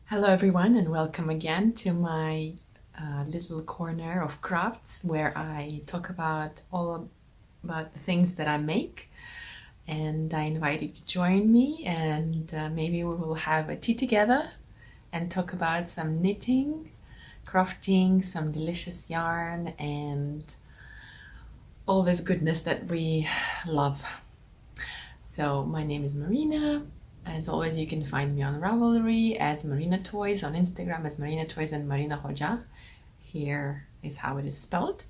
Hello everyone, and welcome again to my little corner of crafts where I talk about all about the things that I make, and I invite you to join me, and maybe we will have a tea together and talk about some knitting, crafting, some delicious yarn, and all this goodness that we love. So my name is Marina. As always, you can find me on Ravelry as Marina Toys, on Instagram as Marina Toys and Marina Hoja. Here is how it is spelled.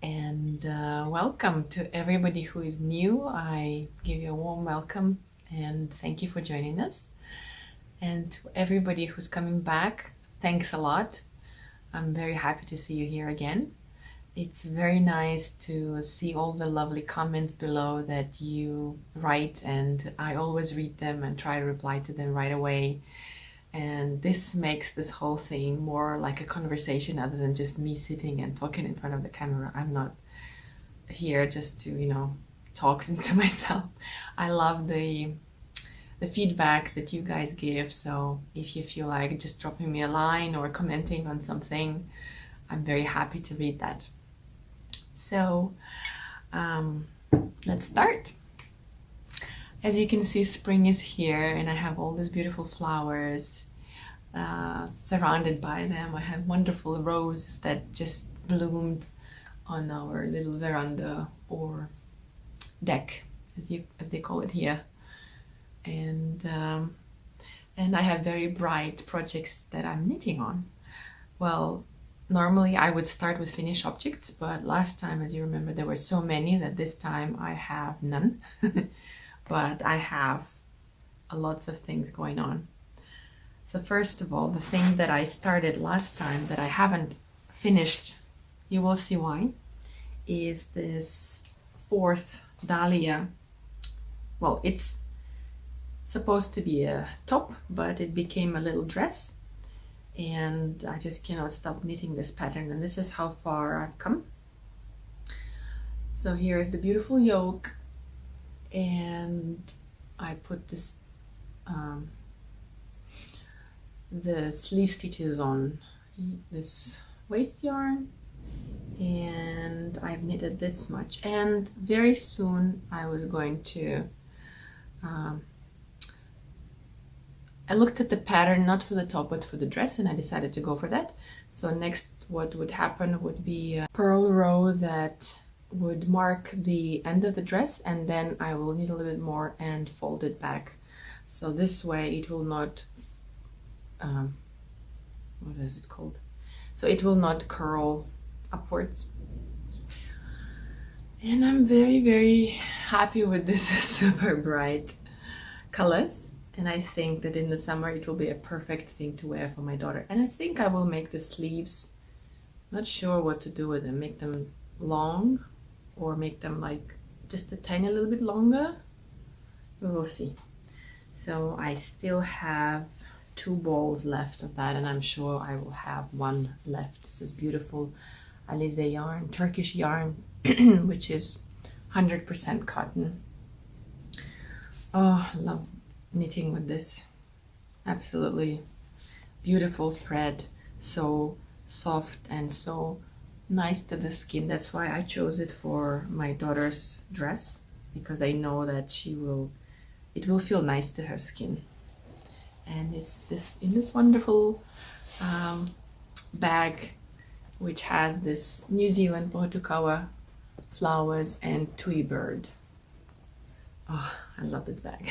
And welcome to everybody who is new. I give you a warm welcome and thank you for joining us. And to everybody who's coming back, thanks a lot. I'm very happy to see you here again. It's very nice to see all the lovely comments below that you write, and I always read them and try to reply to them right away. And this makes this whole thing more like a conversation other than just me sitting and talking in front of the camera. I'm not here just to, talk to myself. I love the feedback that you guys give. So if you feel like just dropping me a line or commenting on something, I'm very happy to read that. So let's start. As you can see, spring is here and I have all these beautiful flowers surrounded by them. I have wonderful roses that just bloomed on our little veranda or deck, as they call it here. And I have very bright projects that I'm knitting on. Well, normally I would start with finished objects, but last time, as you remember, there were so many that this time I have none. But I have lots of things going on. So first of all, the thing that I started last time that I haven't finished, you will see why, is this fourth dahlia. Well, it's supposed to be a top, but it became a little dress. And I just cannot stop knitting this pattern, and this is how far I've come. So here is the beautiful yoke, and I put this the sleeve stitches on this waist yarn, and I've knitted this much, and very soon I was going to I looked at the pattern not for the top but for the dress, and I decided to go for that. So next what would happen would be a purl row that would mark the end of the dress, and then I will knit a little bit more and fold it back. So this way it will not, what is it called? So it will not curl upwards. And I'm very, very happy with this super bright colors. And I think that in the summer it will be a perfect thing to wear for my daughter. And I think I will make the sleeves, not sure what to do with them, make them long or make them like just a tiny little bit longer. We will see. So I still have 2 balls left of that, and I'm sure I will have 1 left. This is beautiful Alize yarn, Turkish yarn, which is 100% cotton. Oh, I love knitting with this. Absolutely beautiful thread, so soft and so nice to the skin. That's why I chose it for my daughter's dress, because I know that it will feel nice to her skin. And it's this in this wonderful bag, which has this New Zealand pohutukawa flowers and tui bird. Oh, I love this bag.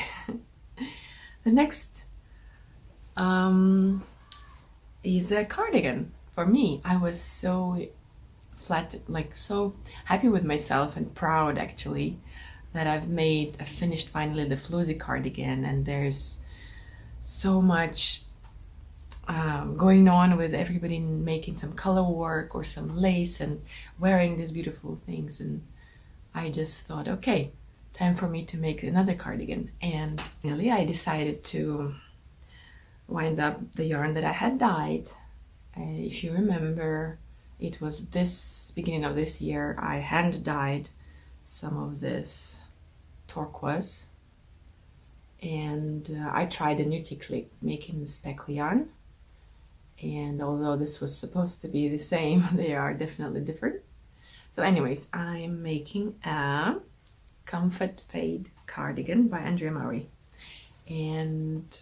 The next is a cardigan for me. I was so so happy with myself and proud actually that I finished finally the Floozy cardigan, and there's so much going on with everybody making some color work or some lace and wearing these beautiful things, and I just thought, okay, time for me to make another cardigan. And finally I decided to wind up the yarn that I had dyed. If you remember, it was this beginning of this year I hand dyed some of this turquoise, and I tried a new technique making speckle yarn, and although this was supposed to be the same, they are definitely different. So anyways, I'm making a Comfort Fade cardigan by Andrea Murray, and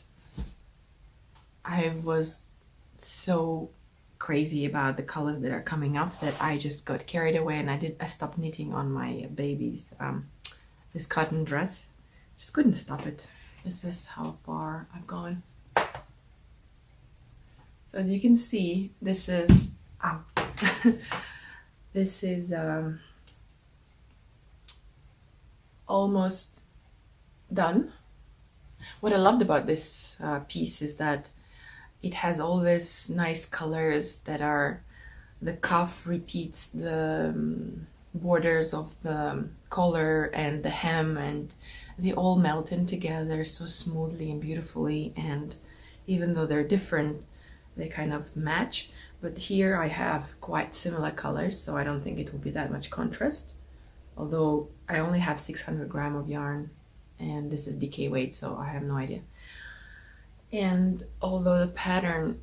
I was so crazy about the colors that are coming up that I just got carried away, and I stopped knitting on my baby's this cotton dress. Just couldn't stop it. This is how far I've gone. So as you can see, this is this is almost done. What I loved about this piece is that it has all these nice colors that are, the cuff repeats the borders of the collar and the hem, and they all melt in together so smoothly and beautifully, and even though they're different, they kind of match. But here I have quite similar colors, so I don't think it will be that much contrast, although I only have 600 grams of yarn, and this is DK weight, so I have no idea. And although the pattern,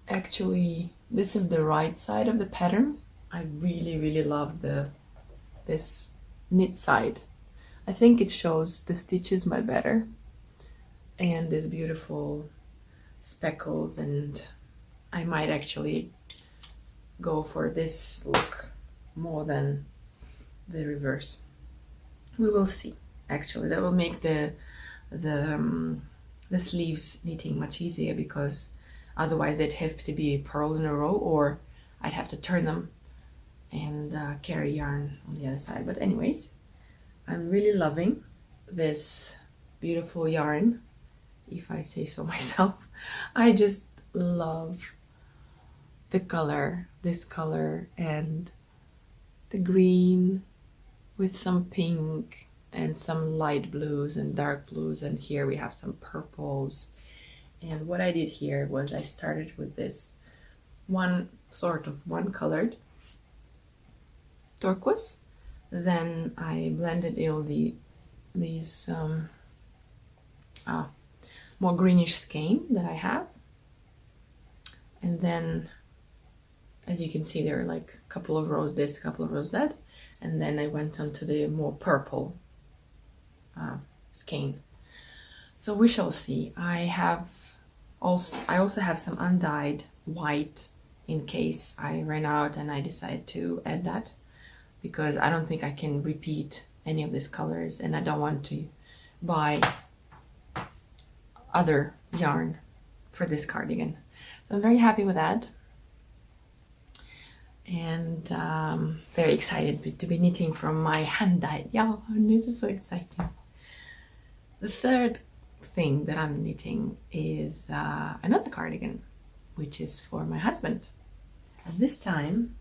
actually this is the right side of the pattern, I really love this knit side. I think it shows the stitches much better, and this beautiful speckles, and I might actually go for this look more than the reverse. We will see. Actually, that will make the sleeves knitting much easier, because otherwise they'd have to be purled in a row, or I'd have to turn them and carry yarn on the other side. But anyways, I'm really loving this beautiful yarn, if I say so myself. I just love the color, this color, and the green with some pink and some light blues and dark blues, and here we have some purples. And what I did here was I started with this one colored turquoise, then I blended in these more greenish skein that I have, and then as you can see there are like a couple of rows this, a couple of rows that, and then I went on to the more purple skein. So we shall see. I also have some undyed white in case I ran out and I decide to add that, because I don't think I can repeat any of these colors, and I don't want to buy other yarn for this cardigan. So I'm very happy with that, and very excited to be knitting from my hand-dyed yarn. This is so exciting. The third thing that I'm knitting is another cardigan, which is for my husband. And this time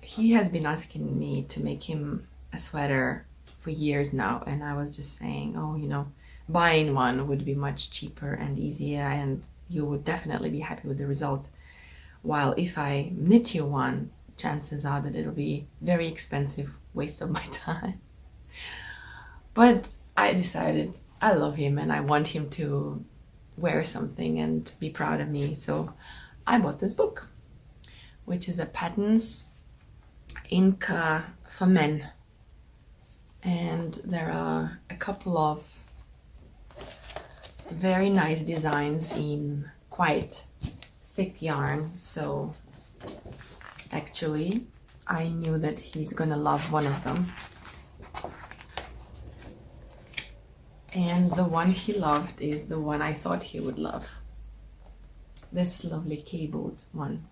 he has been asking me to make him a sweater for years now, and I was just saying, oh, you know, buying one would be much cheaper and easier, and you would definitely be happy with the result, while if I knit you one, chances are that it'll be very expensive, waste of my time. But I decided I love him and I want him to wear something and be proud of me, so I bought this book, which is a patterns Inca for men, and there are a couple of very nice designs in quite thick yarn. So actually I knew that he's gonna love one of them, and the one he loved is the one I thought he would love, this lovely cabled one.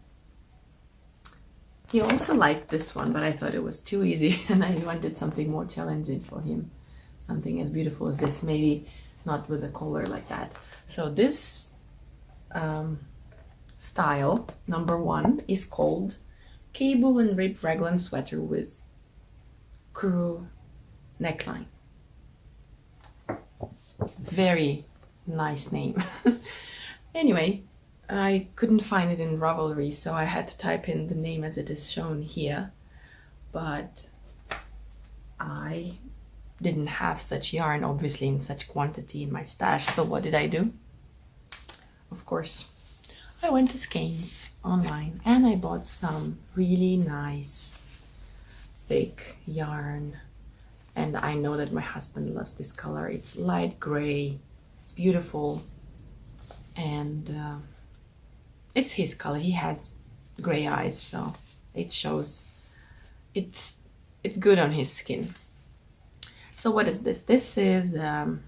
He also liked this one, but I thought it was too easy and I wanted something more challenging for him. Something as beautiful as this, maybe not with a collar like that. So this style, number 1, is called Cable and Rib Raglan Sweater with Crew Neckline. Very nice name. Anyway, I couldn't find it in Ravelry, so I had to type in the name as it is shown here, but I didn't have such yarn, obviously, in such quantity in my stash. So what did I do? Of course, I went to Skeins online and I bought some really nice thick yarn, and I know that my husband loves this color. It's light gray, it's beautiful, and it's his color. He has gray eyes, so it shows. It's good on his skin. So what is this? This is 100%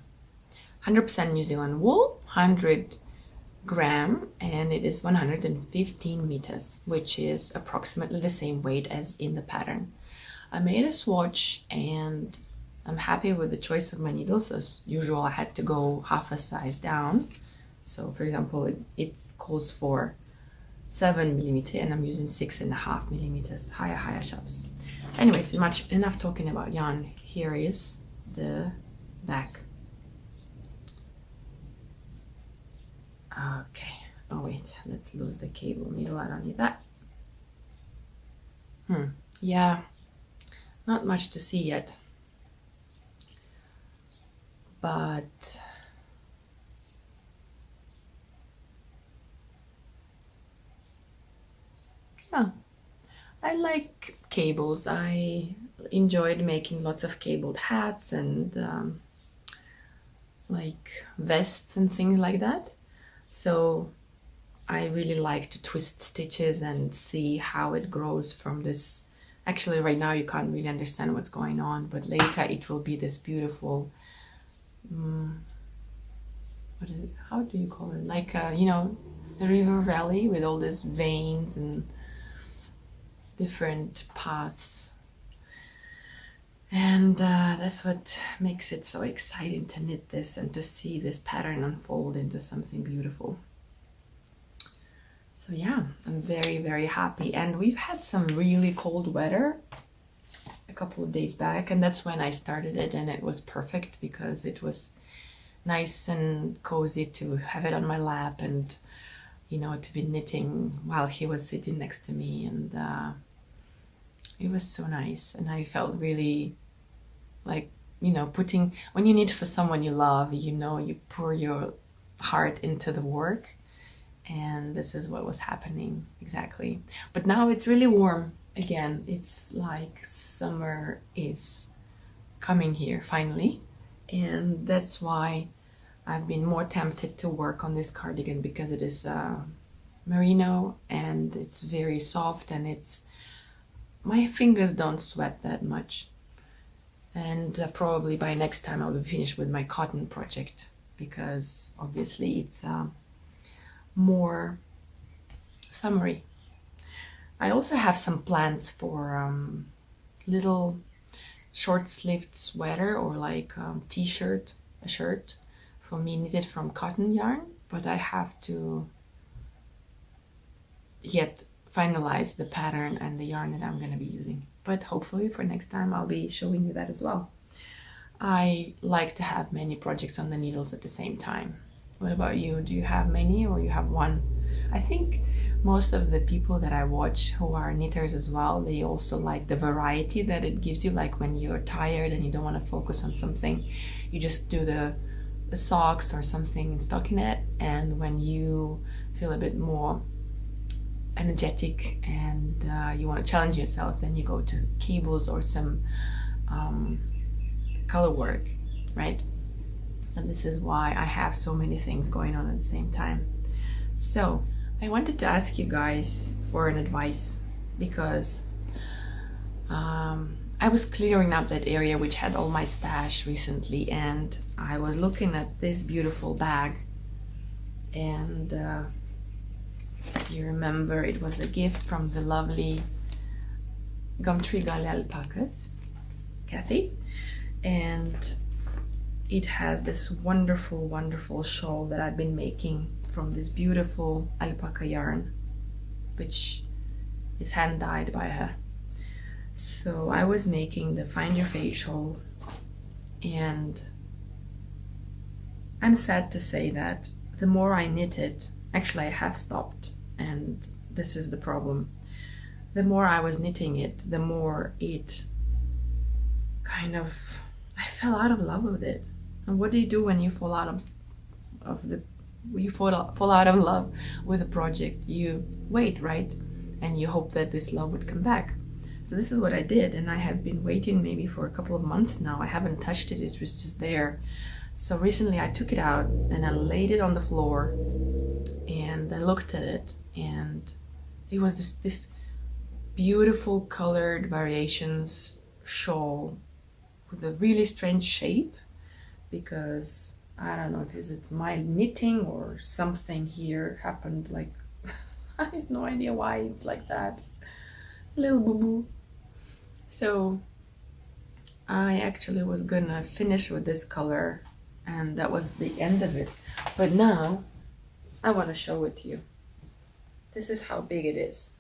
New Zealand wool, 100 gram, and it is 115 meters, which is approximately the same weight as in the pattern. I made a swatch and I'm happy with the choice of my needles. As usual, I had to go half a size down. So for example, it calls for 7 millimeter and I'm using 6.5 millimeters, higher shops. Anyways, enough talking about yarn. Here is the back. Okay, oh wait, let's lose the cable needle. I don't need that. Yeah, not much to see yet, but yeah, I like cables. I enjoyed making lots of cabled hats and like vests and things like that. So I really like to twist stitches and see how it grows from this. Actually, right now you can't really understand what's going on, but later it will be this beautiful, what is it? How do you call it? Like, you know, the river valley with all these veins and different paths. And that's what makes it so exciting to knit this and to see this pattern unfold into something beautiful. So yeah, I'm very, very happy. And we've had some really cold weather a couple of days back, and that's when I started it, and it was perfect because it was nice and cozy to have it on my lap and, you know, to be knitting while he was sitting next to me, and it was so nice. And I felt really like, you know, when you knit for someone you love, you know, you pour your heart into the work, and this is what was happening exactly. But now it's really warm again. It's like summer is coming here finally, and that's why I've been more tempted to work on this cardigan, because it is merino and it's very soft, and my fingers don't sweat that much. And probably by next time I'll be finished with my cotton project, because obviously it's more summery. I also have some plans for little short-sleeved sweater or like t-shirt, a shirt for me knitted from cotton yarn, but I have to yet finalize the pattern and the yarn that I'm going to be using. But hopefully for next time I'll be showing you that as well. I like to have many projects on the needles at the same time. What about you? Do you have many, or you have one? I think most of the people that I watch who are knitters as well, they also like the variety that it gives you. Like when you're tired and you don't want to focus on something, you just do the socks or something in stockinette, and when you feel a bit more energetic and you want to challenge yourself, then you go to cables or some color work, right? And this is why I have so many things going on at the same time. So I wanted to ask you guys for an advice, because I was clearing up that area which had all my stash recently, and I was looking at this beautiful bag, and as you remember, it was a gift from the lovely Gumtree Gully alpacas, Kathy, and it has this wonderful, wonderful shawl that I've been making from this beautiful alpaca yarn, which is hand dyed by her. So I was making the Find Your Fate shawl, and I'm sad to say that the more I knit it, actually I have stopped, and this is the problem. The more I was knitting it, the more it kind of, I fell out of love with it. And what do you do when you fall out fall out of love with a project? You wait, right? And you hope that this love would come back. So this is what I did, and I have been waiting maybe for a couple of months now. I haven't touched it, it was just there. So recently I took it out and I laid it on the floor and I looked at it, and it was this beautiful colored variations shawl with a really strange shape, because I don't know if it's my knitting or something here happened, like I have no idea why it's like that. Little boo-boo. So I actually was gonna finish with this color, and that was the end of it. But now I want to show it to you. This is how big it is.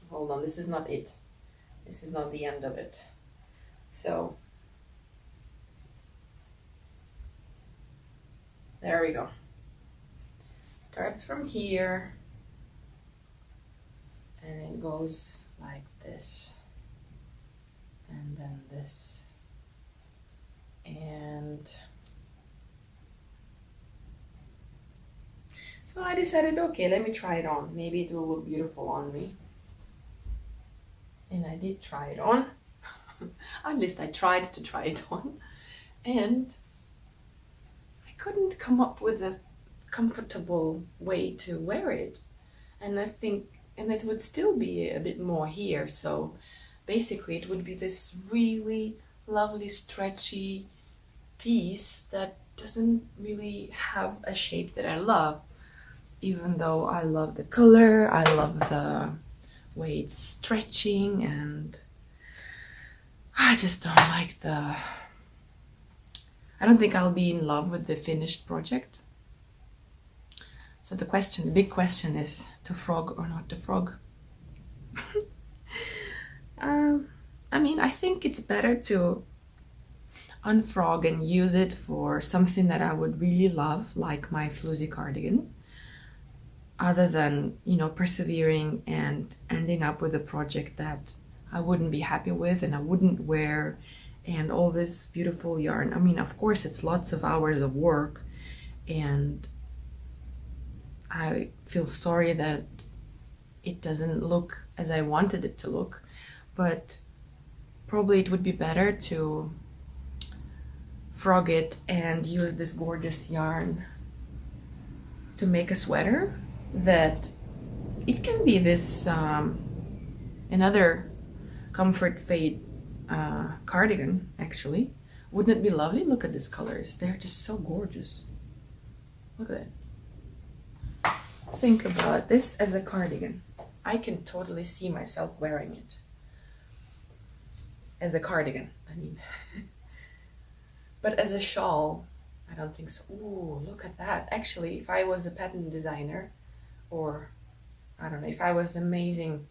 Hold on, this is not it. This is not the end of it. So there we go. Starts from here and it goes like this, and then this, and so I decided, okay, let me try it on. Maybe it will look beautiful on me. And I did try it on. At least I tried to try it on, and I couldn't come up with a comfortable way to wear it. And I think, and it would still be a bit more here. So basically it would be this really lovely stretchy piece that doesn't really have a shape that I love, even though I love the color, I love the way it's stretching, and I just don't like I don't think I'll be in love with the finished project. So the big question is to frog or not to frog. I mean, I think it's better to unfrog and use it for something that I would really love, like my Floozy cardigan, other than, you know, persevering and ending up with a project that I wouldn't be happy with and I wouldn't wear, and all this beautiful yarn. I mean, of course, it's lots of hours of work, and I feel sorry that it doesn't look as I wanted it to look, but probably it would be better to frog it and use this gorgeous yarn to make a sweater that it can be this another Comfort Fade cardigan, actually. Wouldn't it be lovely? Look at these colors, they're just so gorgeous. Look at it. Think about this as a cardigan. I can totally see myself wearing it as a cardigan, I mean. But as a shawl, I don't think so. Ooh, look at that. Actually, if I was a pattern designer, or I don't know, if I was amazing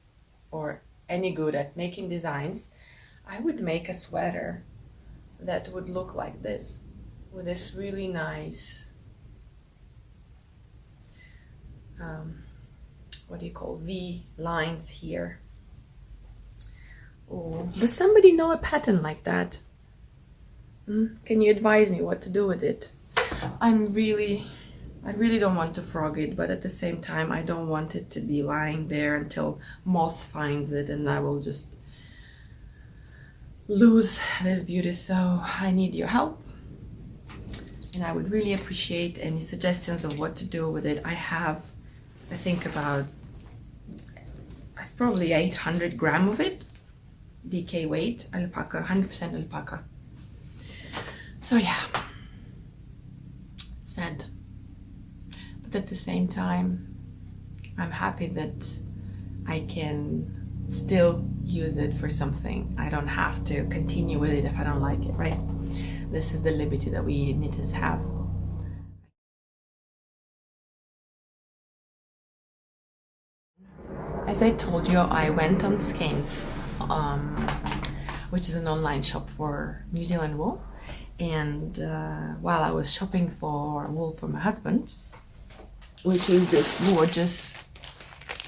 or any good at making designs, I would make a sweater that would look like this, with this really nice what do you call, V lines here. Oh, does somebody know a pattern like that? Can you advise me what to do with it? I really don't want to frog it, but at the same time I don't want it to be lying there until moth finds it and I will just lose this beauty. So I need your help, and I would really appreciate any suggestions of what to do with it. I have, I think, about probably 800 grams of it, DK weight, alpaca, 100% alpaca. So yeah, sad. But at the same time, I'm happy that I can still use it for something. I don't have to continue with it if I don't like it, right? This is the liberty that we knitters have. As I told you, I went on Skeins, which is an online shop for New Zealand wool. And while I was shopping for wool for my husband, which is this gorgeous,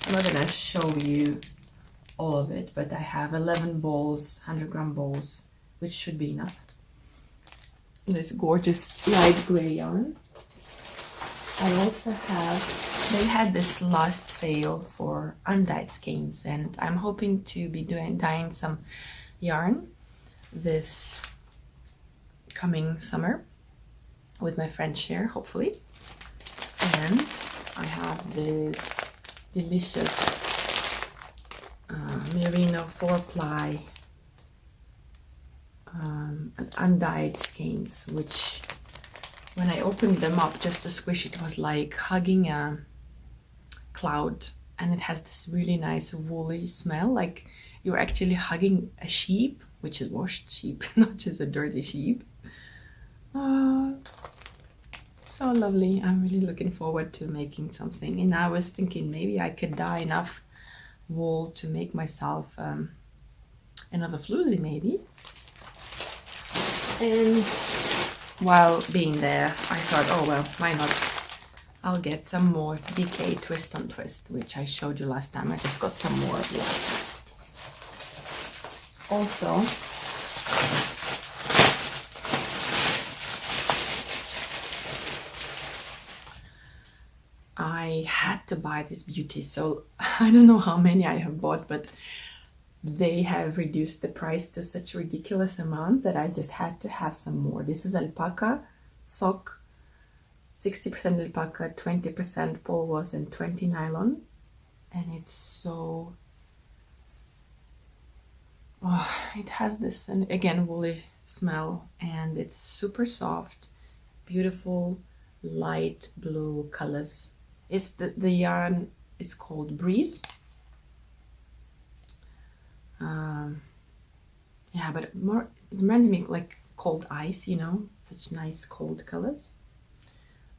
I'm not gonna show you all of it, but I have 11 balls, 100-gram balls, which should be enough. This gorgeous light gray yarn. I also have, they had this last sale for undyed skeins, and I'm hoping to be dyeing some yarn this coming summer with my friend Cher, hopefully. And I have this delicious merino 4-ply undyed skeins, which when I opened them up just to squish it was like hugging a cloud, and it has this really nice woolly smell, like you're actually hugging a sheep, which is washed sheep, not just a dirty sheep. Oh, so lovely. I'm really looking forward to making something, and I was thinking maybe I could dye enough wool to make myself another floozy maybe. And while being there, I thought, oh well, why not? I'll get some more DK twist on twist, which I showed you last time. I just got some more of it. Also, I had to buy this beauty, so I don't know how many I have bought, but they have reduced the price to such a ridiculous amount that I just had to have some more. This is alpaca sock, 60% alpaca, 20% polwas, and 20 nylon, and it's so, oh, it has this, and again, woolly smell, and it's super soft, beautiful light blue colors. It's the yarn is called Breeze. Yeah, but more, it reminds me like cold ice, you know, such nice cold colors.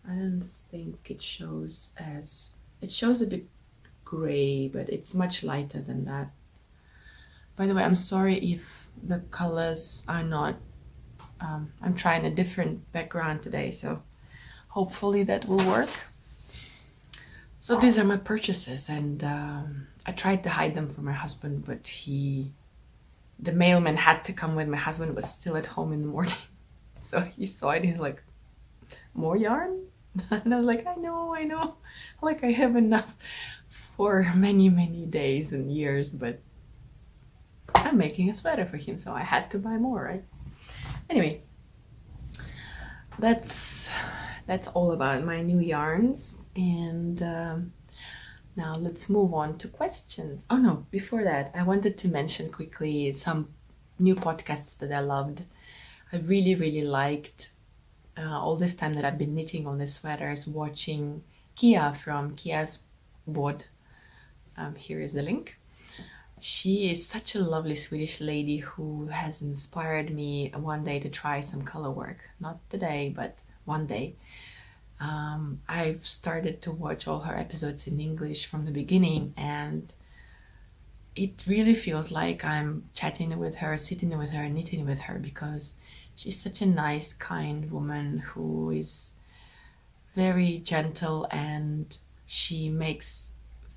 I don't think it shows as, it shows a bit gray, but it's much lighter than that. By the way, I'm sorry if the colors are not, I'm trying a different background today, so hopefully that will work. So these are my purchases, and I tried to hide them from my husband, but the mailman had to come when my husband was still at home in the morning. So he saw it, he's like, more yarn? And I was like, I know, like I have enough for many, many days and years, but I'm making a sweater for him, so I had to buy more, right? Anyway, that's all about my new yarns, and now let's move on to questions. Oh no, before that, I wanted to mention quickly some new podcasts that I loved. I really, really liked all this time that I've been knitting on the sweaters, watching Kia from Kia's board. Here is the link. She is such a lovely Swedish lady who has inspired me one day to try some color work. Not today, but one day. I've started to watch all her episodes in English from the beginning, and it really feels like I'm chatting with her, sitting with her, knitting with her, because she's such a nice, kind woman who is very gentle, and she makes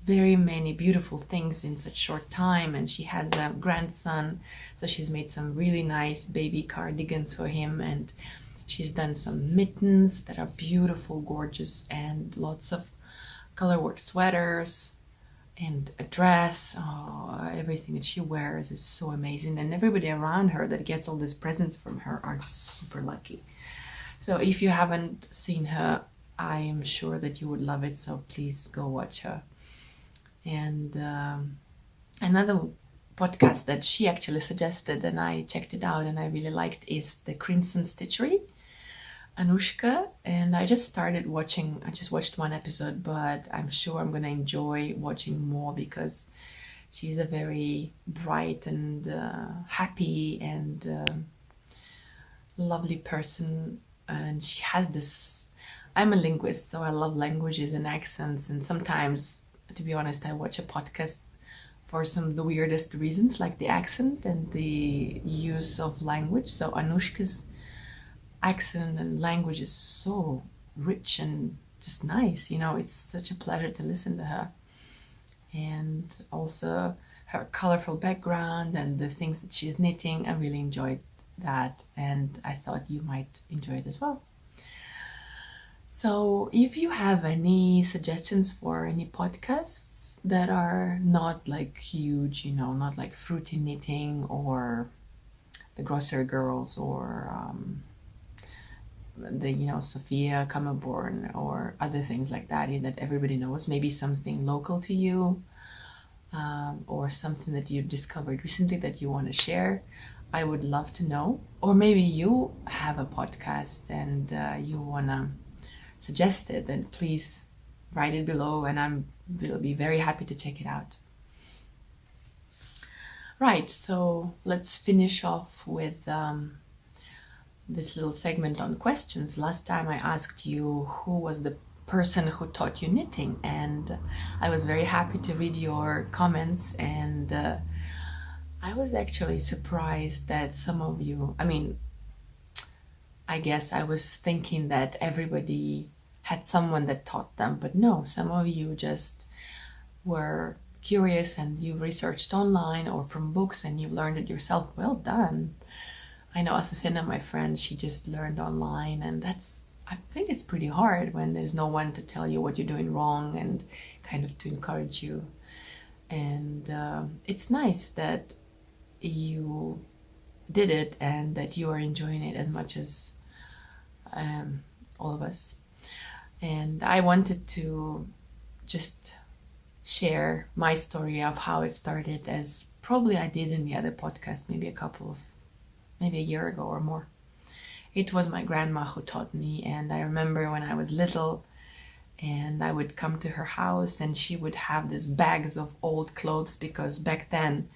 very many beautiful things in such short time, and she has a grandson, so she's made some really nice baby cardigans for him, and she's done some mittens that are beautiful, gorgeous, and lots of colorwork sweaters and a dress. Oh, everything that she wears is so amazing, and everybody around her that gets all these presents from her are just super lucky. So if you haven't seen her, I am sure that you would love it, so please go watch her. And another podcast that she actually suggested, and I checked it out and I really liked, is the Crimson Stitchery. Anushka, and I just started watching. I just watched one episode, but I'm sure I'm gonna enjoy watching more because she's a very bright and happy and lovely person, and she has this. I'm a linguist, so I love languages and accents, and sometimes, to be honest, I watch a podcast for some of the weirdest reasons, like the accent and the use of language. So Anushka's accent and language is so rich and just nice. It's such a pleasure to listen to her. And also her colorful background and the things that she's knitting, I really enjoyed that, and I thought you might enjoy it as well. So if you have any suggestions for any podcasts that are not like huge, not like Fruity Knitting or the Grocery Girls or the Sophia Kammerborn or other things like that that everybody knows, maybe something local to you, or something that you discovered recently that you want to share, I would love to know. Or maybe you have a podcast and you want to suggest it, then please write it below and will be very happy to check it out. Right, so let's finish off with this little segment on questions. Last time I asked you who was the person who taught you knitting, and I was very happy to read your comments, and I was actually surprised that some of you, I guess I was thinking that everybody had someone that taught them, but no, some of you just were curious and you researched online or from books and you learned it yourself. Well done. I know Asusina, my friend, she just learned online, and I think it's pretty hard when there's no one to tell you what you're doing wrong and kind of to encourage you. And it's nice that you did it and that you are enjoying it as much as all of us. And I wanted to just share my story of how it started, as probably I did in the other podcast, maybe a year ago or more. It was my grandma who taught me, and I remember when I was little and I would come to her house and she would have these bags of old clothes, because back then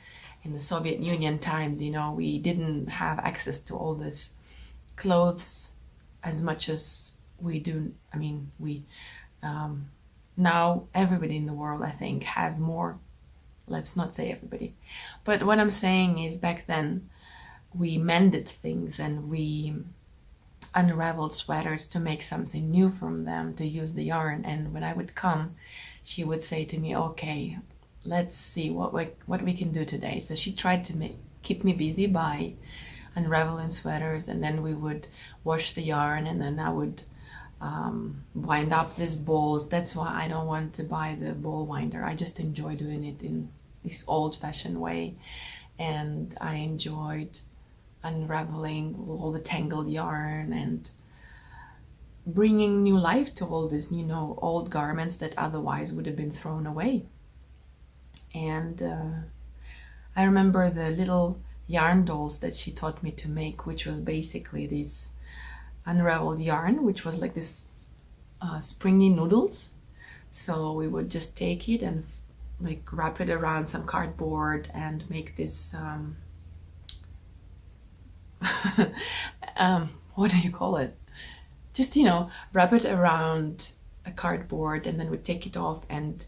in the Soviet Union times, we didn't have access to all this clothes as much as we do. Now everybody in the world, I think, has more. Let's not say everybody, but what I'm saying is back then we mended things and we unraveled sweaters to make something new from them, to use the yarn. And when I would come, she would say to me, okay, let's see what we can do today. So she tried to keep me busy by unraveling sweaters, and then we would wash the yarn, and then I would wind up these balls. That's why I don't want to buy the ball winder. I just enjoy doing it in this old-fashioned way, and I enjoyed unraveling all the tangled yarn and bringing new life to all these old garments that otherwise would have been thrown away. And I remember the little yarn dolls that she taught me to make, which was basically this unraveled yarn, which was like this springy noodles. So we would just take it and like wrap it around some cardboard and make this what do you call it? Just, wrap it around a cardboard, and then we'd take it off and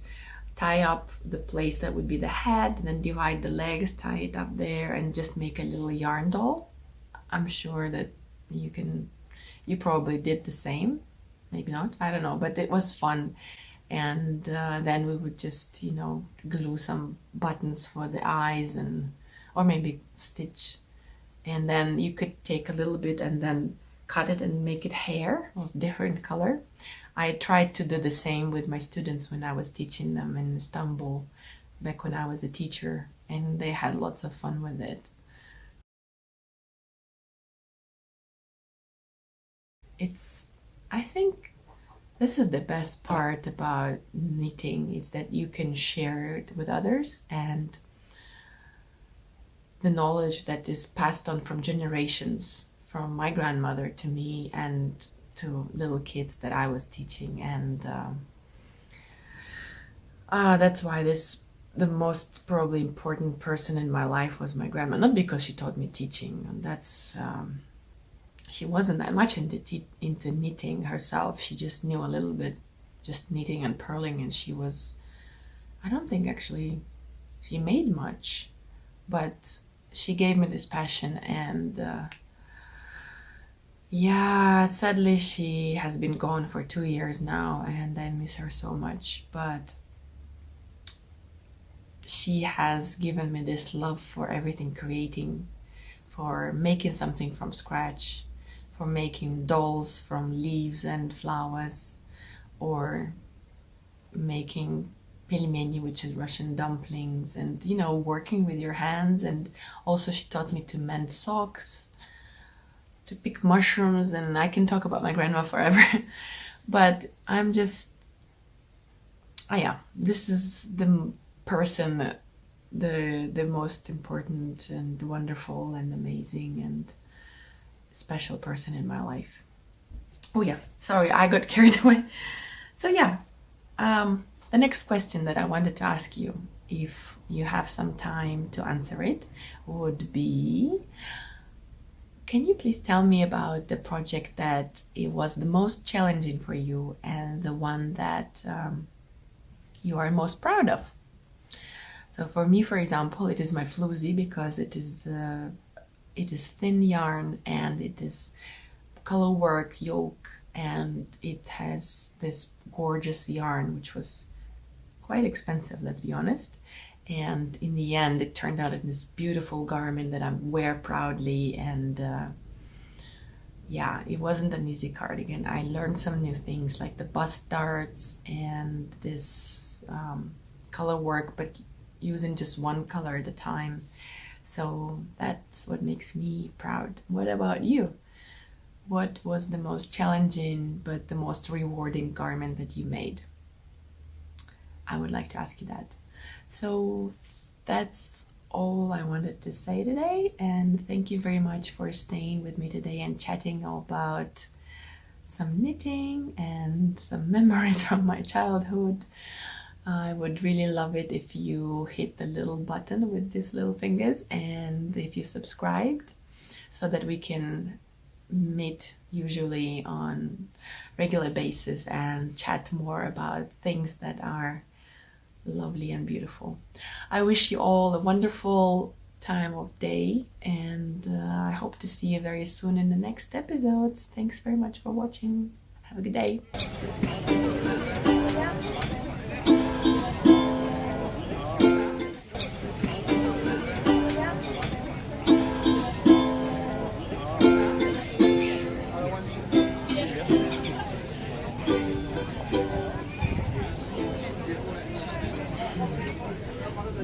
tie up the place that would be the head, and then divide the legs, tie it up there, and just make a little yarn doll. I'm sure that you probably did the same. Maybe not, I don't know, but it was fun. And then we would just, glue some buttons for the eyes, or maybe stitch. And then you could take a little bit and then cut it and make it hair of different color. I tried to do the same with my students when I was teaching them in Istanbul, back when I was a teacher, and they had lots of fun with it. I think this is the best part about knitting, is that you can share it with others, and the knowledge that is passed on from generations, from my grandmother to me, and to little kids that I was teaching, and that's why the most probably important person in my life was my grandma. Not because she taught me teaching, and that's she wasn't that much into knitting herself. She just knew a little bit, just knitting and purling, and she was, I don't think actually she made much, but she gave me this passion. And yeah, sadly she has been gone for 2 years now, and I miss her so much, but she has given me this love for everything creating, for making something from scratch, for making dolls from leaves and flowers, or making pelmeni, which is Russian dumplings, and you know, working with your hands. And also she taught me to mend socks, to pick mushrooms, and I can talk about my grandma forever. But I'm just, yeah, this is the person, the most important and wonderful and amazing and special person in my life. Oh yeah, sorry, I got carried away. So yeah, the next question that I wanted to ask you, if you have some time to answer it, would be, can you please tell me about the project that it was the most challenging for you, and the one that you are most proud of? So for me, for example, it is my floozy, because it is thin yarn, and it is color work yoke, and it has this gorgeous yarn, which was quite expensive, let's be honest. And in the end, it turned out in this beautiful garment that I wear proudly. And yeah, it wasn't an easy cardigan. I learned some new things, like the bust darts and this color work, but using just one color at a time. So that's what makes me proud. What about you? What was the most challenging but the most rewarding garment that you made? I would like to ask you that. So that's all I wanted to say today, and thank you very much for staying with me today and chatting all about some knitting and some memories from my childhood. I would really love it if you hit the little button with these little fingers, and if you subscribed, so that we can meet usually on regular basis and chat more about things that are lovely and beautiful. I wish you all a wonderful time of day, and I hope to see you very soon in the next episodes. Thanks very much for watching. Have a good day.